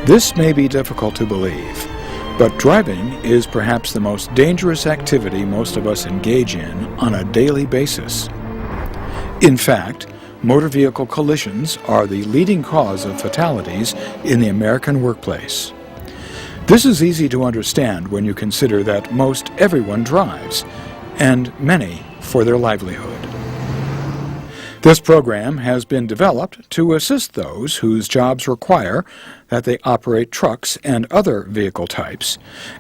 This may be difficult to believe, but driving is perhaps the most dangerous activity most of us engage in on a daily basis. In fact, motor vehicle collisions are the leading cause of fatalities in the American workplace. This is easy to understand when you consider that most everyone drives, and many for their livelihood. This program has been developed to assist those whose jobs require that they operate trucks and other vehicle types,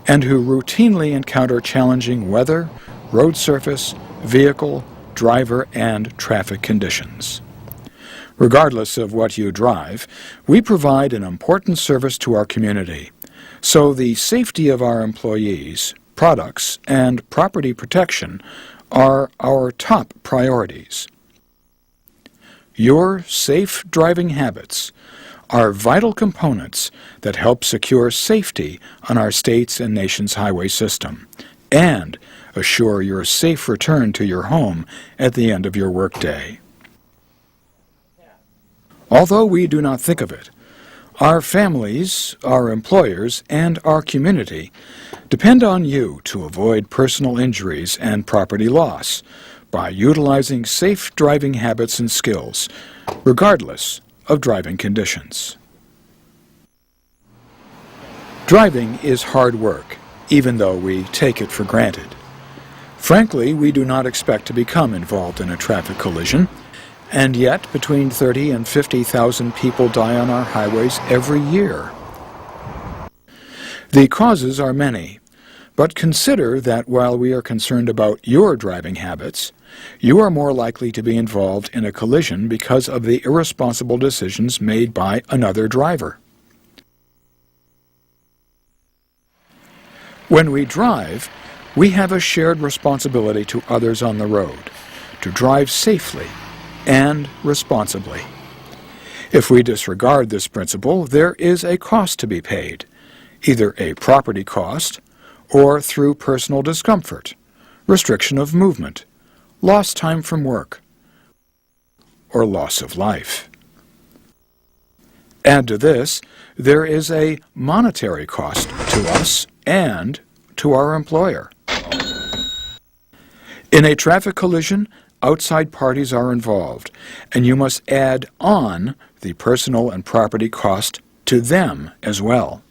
and who routinely encounter challenging weather, road surface, vehicle, driver, and traffic conditions. Regardless of what you drive, we provide an important service to our community, so the safety of our employees, products, and property protection are our top priorities. Your safe driving habits are vital components that help secure safety on our state's and nation's highway system and assure your safe return to your home at the end of your workday. Although we do not think of it, our families, our employers, and our community depend on you to avoid personal injuries and property loss by utilizing safe driving habits and skills, regardless of driving conditions. Driving is hard work, even though we take it for granted. Frankly, we do not expect to become involved in a traffic collision, and yet between 30 and 50,000 people die on our highways every year. The causes are many, but consider that while we are concerned about your driving habits, you are more likely to be involved in a collision because of the irresponsible decisions made by another driver. When we drive, we have a shared responsibility to others on the road to drive safely and responsibly. If we disregard this principle, there is a cost to be paid, either a property cost or through personal discomfort, restriction of movement, lost time from work, or loss of life. Add to this, there is a monetary cost to us and to our employer. In a traffic collision, outside parties are involved, and you must add on the personal and property cost to them as well.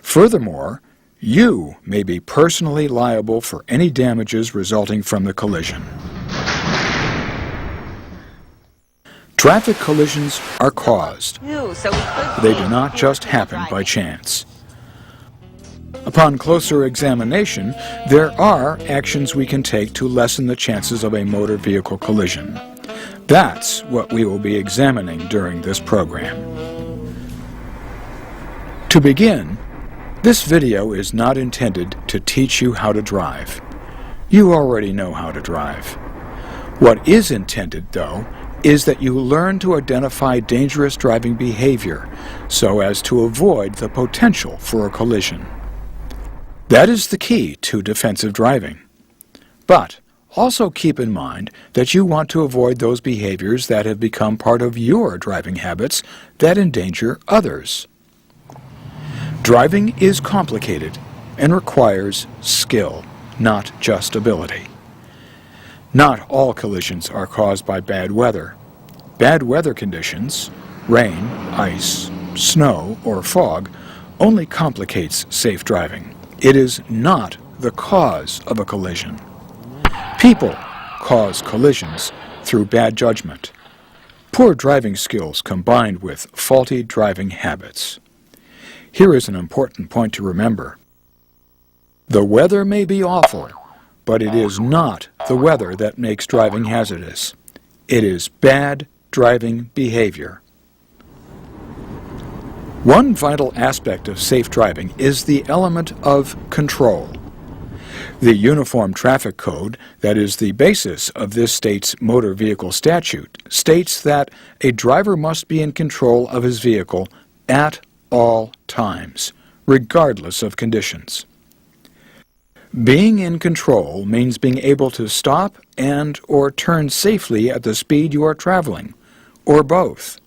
Furthermore, you may be personally liable for any damages resulting from the collision. Traffic collisions are caused. They do not just happen by chance. Upon closer examination, there are actions we can take to lessen the chances of a motor vehicle collision. That's what we will be examining during this program. To begin, this video is not intended to teach you how to drive. You already know how to drive. What is intended, though, is that you learn to identify dangerous driving behavior so as to avoid the potential for a collision. That is the key to defensive driving. But also keep in mind that you want to avoid those behaviors that have become part of your driving habits that endanger others. Driving is complicated and requires skill, not just ability. Not all collisions are caused by bad weather. Bad weather conditions, rain, ice, snow, or fog, only complicates safe driving. It is not the cause of a collision. People cause collisions through bad judgment, poor driving skills combined with faulty driving habits. Here is an important point to remember. The weather may be awful, but it is not the weather that makes driving hazardous. It is bad driving behavior. One vital aspect of safe driving is the element of control. The Uniform Traffic Code, that is the basis of this state's motor vehicle statute, states that a driver must be in control of his vehicle at all times, regardless of conditions. Being in control means being able to stop and/or turn safely at the speed you are traveling, or both.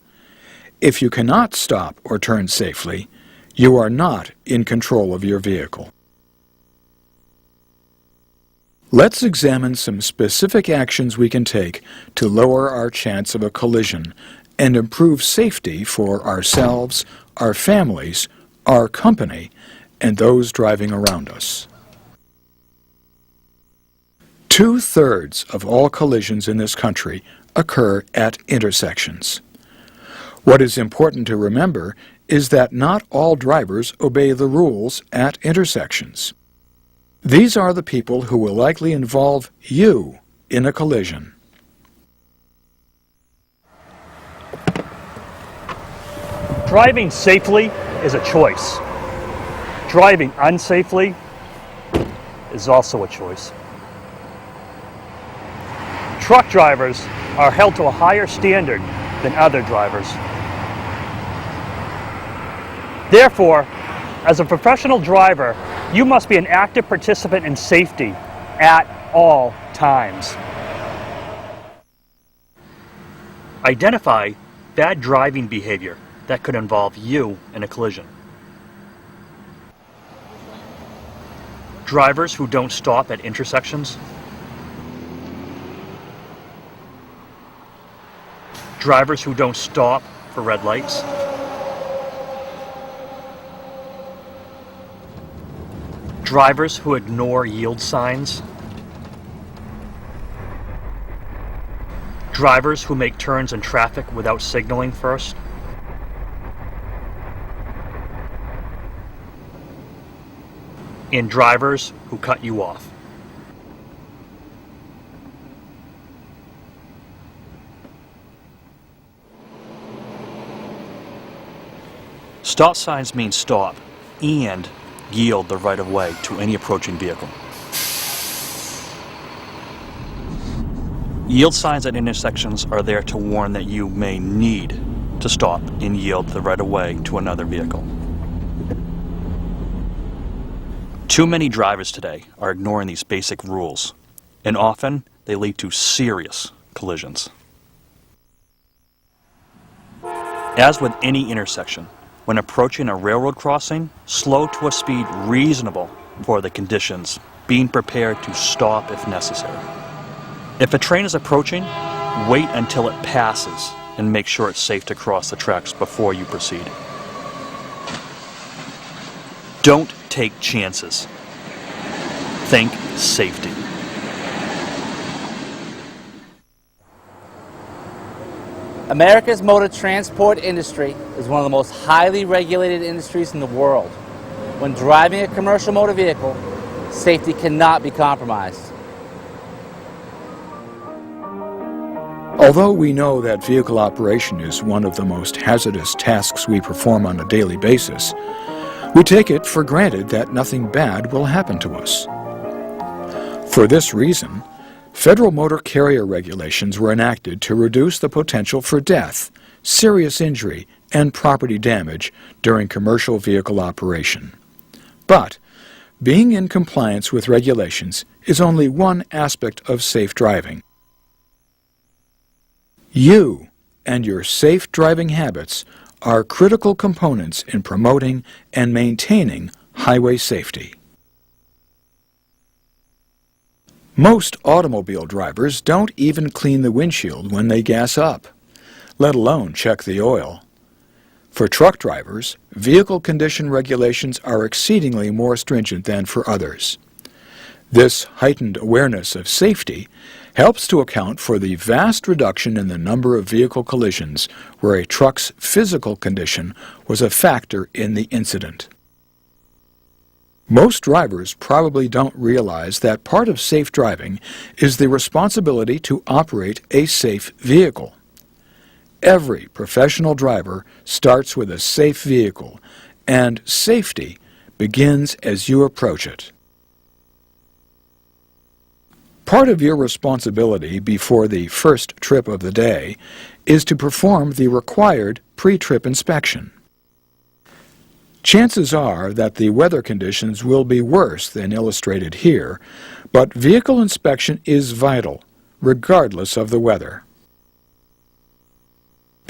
If you cannot stop or turn safely, you are not in control of your vehicle. Let's examine some specific actions we can take to lower our chance of a collision and improve safety for ourselves, our families, our company, and those driving around us. 2/3 of all collisions in this country occur at intersections. What is important to remember is that not all drivers obey the rules at intersections. These are the people who will likely involve you in a collision. Driving safely is a choice. Driving unsafely is also a choice. Truck drivers are held to a higher standard than other drivers. Therefore, as a professional driver, you must be an active participant in safety at all times. Identify bad driving behavior that could involve you in a collision. Drivers who don't stop at intersections. Drivers who don't stop for red lights. Drivers who ignore yield signs. Drivers who make turns in traffic without signaling first. And drivers who cut you off. Stop signs mean stop and yield the right of way to any approaching vehicle. Yield signs at intersections are there to warn that you may need to stop and yield the right of way to another vehicle. Too many drivers today are ignoring these basic rules, and often they lead to serious collisions. As with any intersection, when approaching a railroad crossing, slow to a speed reasonable for the conditions, being prepared to stop if necessary. If a train is approaching, wait until it passes and make sure it's safe to cross the tracks before you proceed. Don't take chances. Think safety. America's motor transport industry is one of the most highly regulated industries in the world. When driving a commercial motor vehicle, safety cannot be compromised. Although we know that vehicle operation is one of the most hazardous tasks we perform on a daily basis, we take it for granted that nothing bad will happen to us. For this reason, federal motor carrier regulations were enacted to reduce the potential for death, serious injury, and property damage during commercial vehicle operation. But being in compliance with regulations is only one aspect of safe driving. You and your safe driving habits are critical components in promoting and maintaining highway safety. Most automobile drivers don't even clean the windshield when they gas up, let alone check the oil. For truck drivers, vehicle condition regulations are exceedingly more stringent than for others. This heightened awareness of safety helps to account for the vast reduction in the number of vehicle collisions where a truck's physical condition was a factor in the incident. Most drivers probably don't realize that part of safe driving is the responsibility to operate a safe vehicle. Every professional driver starts with a safe vehicle, and safety begins as you approach it. Part of your responsibility before the first trip of the day is to perform the required pre-trip inspection. Chances are that the weather conditions will be worse than illustrated here, but vehicle inspection is vital, regardless of the weather.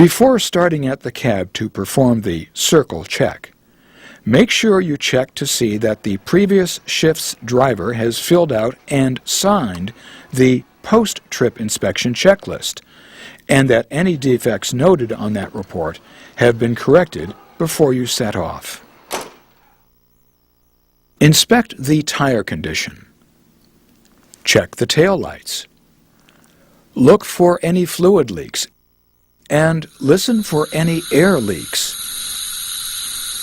Before starting at the cab to perform the circle check, make sure you check to see that the previous shift's driver has filled out and signed the post-trip inspection checklist, and that any defects noted on that report have been corrected before you set off. Inspect the tire condition. Check the tail lights. Look for any fluid leaks and listen for any air leaks.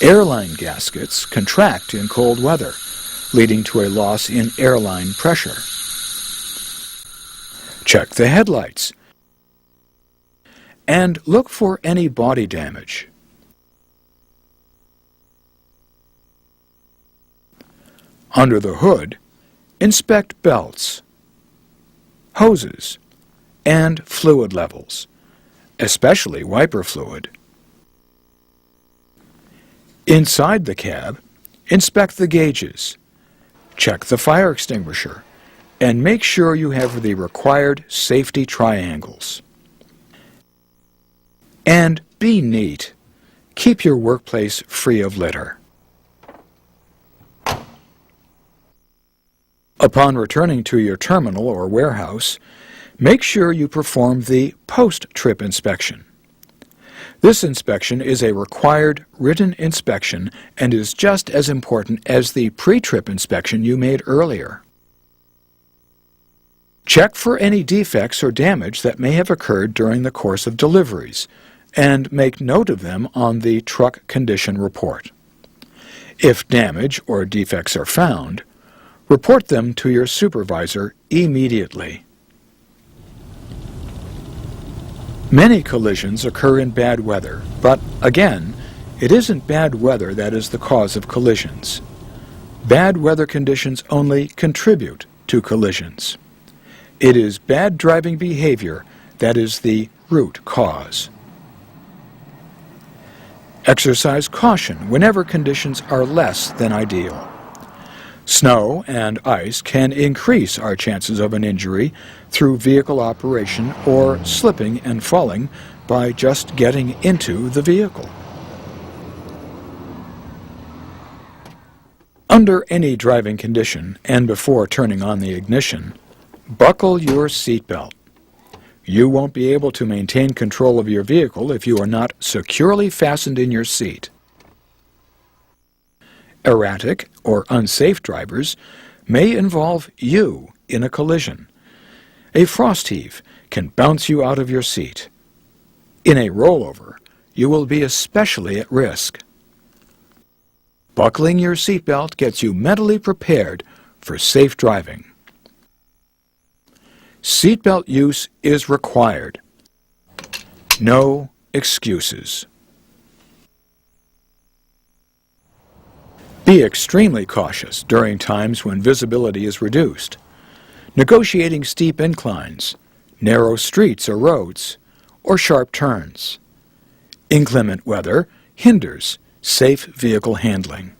Airline gaskets contract in cold weather, leading to a loss in airline pressure. Check the headlights and look for any body damage. Under the hood, inspect belts, hoses, and fluid levels, especially wiper fluid. Inside the cab, inspect the gauges, check the fire extinguisher, and make sure you have the required safety triangles. And be neat. Keep your workplace free of litter. Upon returning to your terminal or warehouse, make sure you perform the post-trip inspection. This inspection is a required written inspection and is just as important as the pre-trip inspection you made earlier. Check for any defects or damage that may have occurred during the course of deliveries, and make note of them on the truck condition report. If damage or defects are found, report them to your supervisor immediately. Many collisions occur in bad weather, but again, it isn't bad weather that is the cause of collisions. Bad weather conditions only contribute to collisions. It is bad driving behavior that is the root cause. Exercise caution whenever conditions are less than ideal. Snow and ice can increase our chances of an injury through vehicle operation or slipping and falling by just getting into the vehicle. Under any driving condition and before turning on the ignition, buckle your seatbelt. You won't be able to maintain control of your vehicle if you are not securely fastened in your seat. Erratic or unsafe drivers may involve you in a collision. A frost heave can bounce you out of your seat. In a rollover, you will be especially at risk. Buckling your seatbelt gets you mentally prepared for safe driving. Seatbelt use is required. No excuses. Be extremely cautious during times when visibility is reduced. Negotiating steep inclines, narrow streets or roads, or sharp turns. Inclement weather hinders safe vehicle handling.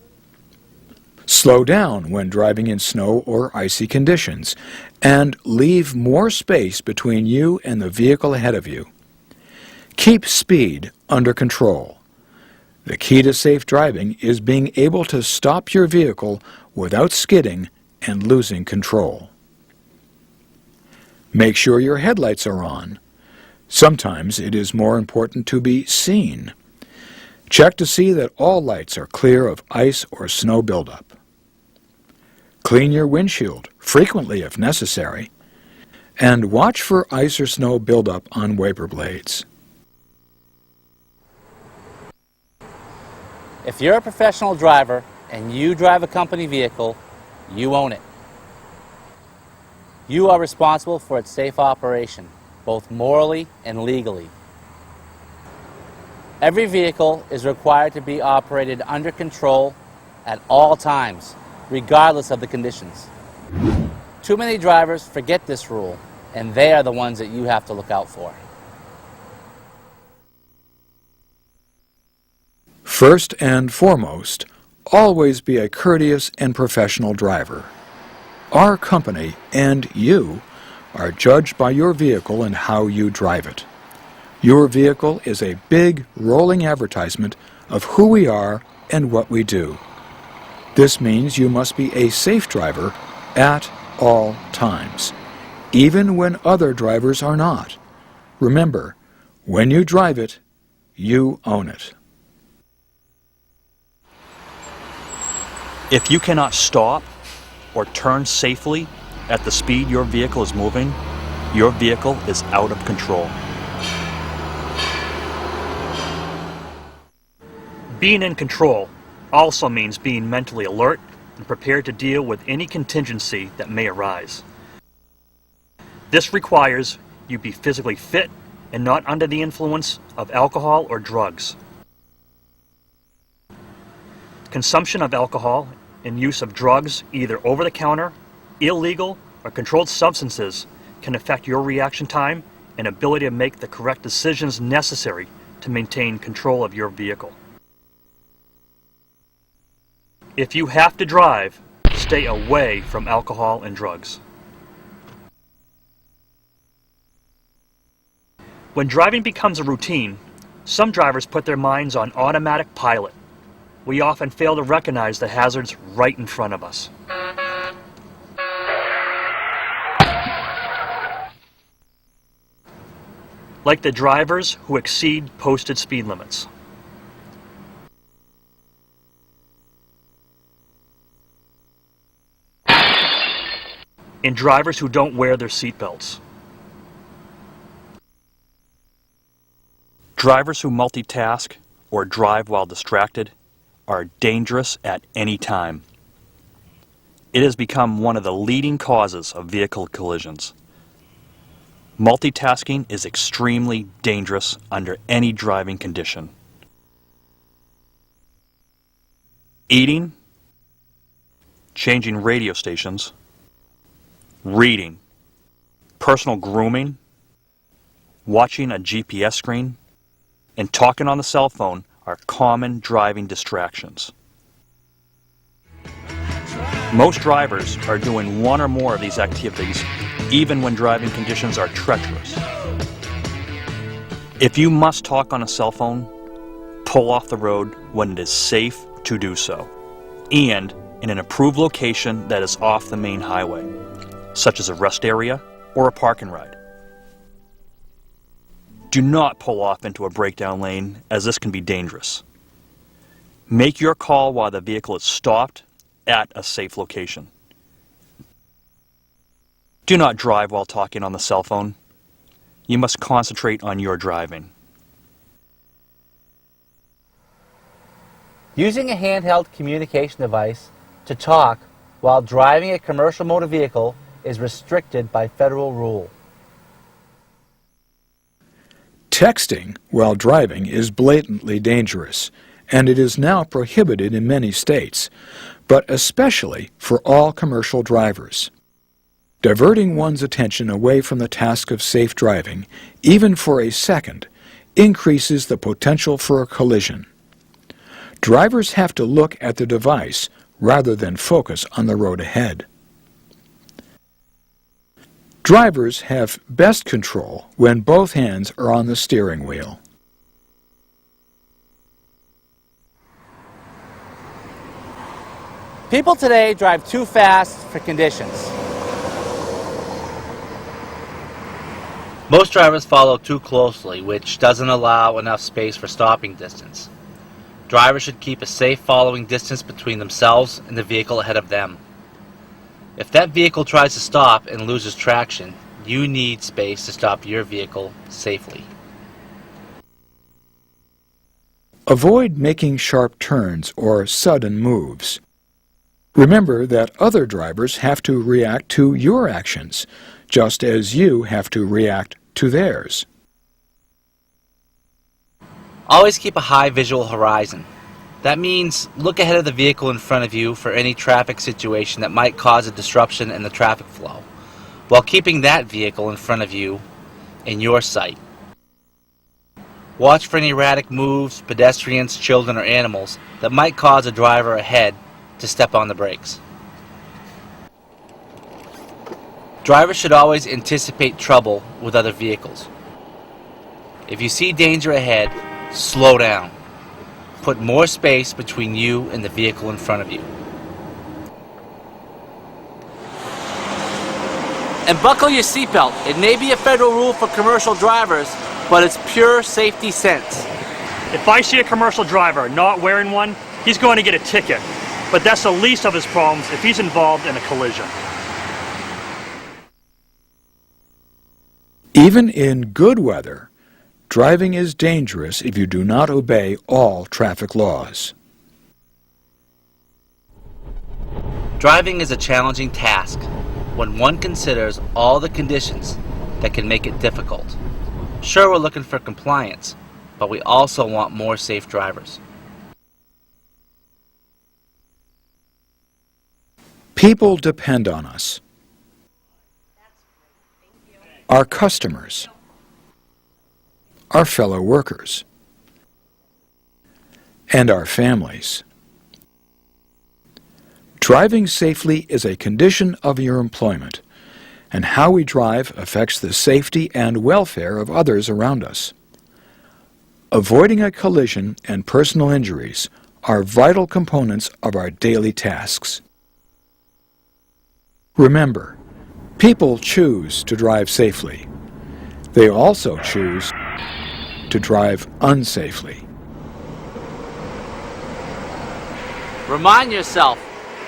Slow down when driving in snow or icy conditions, and leave more space between you and the vehicle ahead of you. Keep speed under control. The key to safe driving is being able to stop your vehicle without skidding and losing control. Make sure your headlights are on. Sometimes it is more important to be seen. Check to see that all lights are clear of ice or snow buildup. Clean your windshield frequently if necessary, and watch for ice or snow buildup on wiper blades. If you're a professional driver and you drive a company vehicle, you own it. You are responsible for its safe operation, both morally and legally. Every vehicle is required to be operated under control at all times, regardless of the conditions. Too many drivers forget this rule, and they are the ones that you have to look out for. First and foremost, always be a courteous and professional driver. Our company and you are judged by your vehicle and how you drive it. Your vehicle is a big, rolling advertisement of who we are and what we do. This means you must be a safe driver at all times, even when other drivers are not. Remember, when you drive it, you own it. If you cannot stop or turn safely at the speed your vehicle is moving, your vehicle is out of control. Being in control also means being mentally alert and prepared to deal with any contingency that may arise. This requires you be physically fit and not under the influence of alcohol or drugs. Consumption of alcohol and use of drugs, either over-the-counter, illegal, or controlled substances, can affect your reaction time and ability to make the correct decisions necessary to maintain control of your vehicle. If you have to drive, stay away from alcohol and drugs. When driving becomes a routine, some drivers put their minds on automatic pilot. We often fail to recognize the hazards right in front of us. Like the drivers who exceed posted speed limits. And drivers who don't wear their seatbelts. Drivers who multitask or drive while distracted are dangerous at any time. It has become one of the leading causes of vehicle collisions. Multitasking is extremely dangerous under any driving condition. Eating, changing radio stations, reading, personal grooming, watching a GPS screen, and talking on the cell phone are common driving distractions. Most drivers are doing one or more of these activities even when driving conditions are treacherous. If you must talk on a cell phone, pull off the road when it is safe to do so, and in an approved location that is off the main highway, such as a rest area or a park and ride. Do not pull off into a breakdown lane, as this can be dangerous. Make your call while the vehicle is stopped at a safe location. Do not drive while talking on the cell phone. You must concentrate on your driving. Using a handheld communication device to talk while driving a commercial motor vehicle is restricted by federal rule. Texting while driving is blatantly dangerous, and it is now prohibited in many states, but especially for all commercial drivers. Diverting one's attention away from the task of safe driving, even for a second, increases the potential for a collision. Drivers have to look at the device rather than focus on the road ahead. Drivers have best control when both hands are on the steering wheel. People today drive too fast for conditions. Most drivers follow too closely, which doesn't allow enough space for stopping distance. Drivers should keep a safe following distance between themselves and the vehicle ahead of them. If that vehicle tries to stop and loses traction, you need space to stop your vehicle safely. Avoid making sharp turns or sudden moves. Remember that other drivers have to react to your actions, just as you have to react to theirs. Always keep a high visual horizon. That means look ahead of the vehicle in front of you for any traffic situation that might cause a disruption in the traffic flow, while keeping that vehicle in front of you in your sight. Watch for any erratic moves, pedestrians, children, or animals that might cause a driver ahead to step on the brakes. Drivers should always anticipate trouble with other vehicles. If you see danger ahead, slow down. Put more space between you and the vehicle in front of you. And buckle your seatbelt. It may be a federal rule for commercial drivers, but it's pure safety sense. If I see a commercial driver not wearing one, he's going to get a ticket. But that's the least of his problems if he's involved in a collision. Even in good weather, driving is dangerous if you do not obey all traffic laws. Driving is a challenging task when one considers all the conditions that can make it difficult. Sure, we're looking for compliance, but we also want more safe drivers. People depend on us. Our customers, our fellow workers, and our families. Driving safely is a condition of your employment, and how we drive affects the safety and welfare of others around us. Avoiding a collision and personal injuries are vital components of our daily tasks. Remember, people choose to drive safely. They also choose to drive unsafely. Remind yourself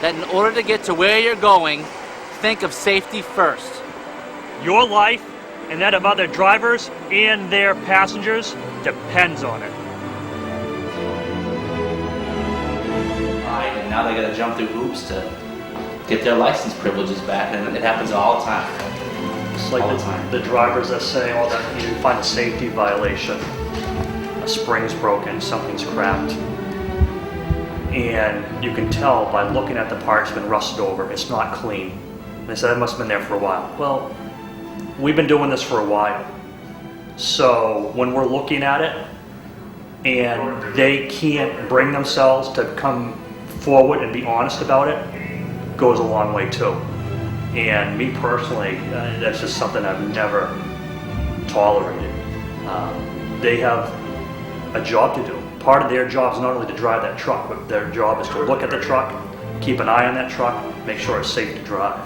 that in order to get to where you're going, think of safety first. Your life and that of other drivers and their passengers depends on it. Right, and now they got to jump through hoops to get their license privileges back, and it happens all the time. It's like the drivers that say, oh, that you find a safety violation. A spring's broken, something's cracked. And you can tell by looking at the part, it's been rusted over, it's not clean. And they said, it must have been there for a while. Well, we've been doing this for a while. So when we're looking at it and they can't bring themselves to come forward and be honest about it, goes a long way too. And me personally, that's just something I've never tolerated. They have a job to do. Part of their job is not only to drive that truck, but their job is to look at the truck, keep an eye on that truck, make sure it's safe to drive.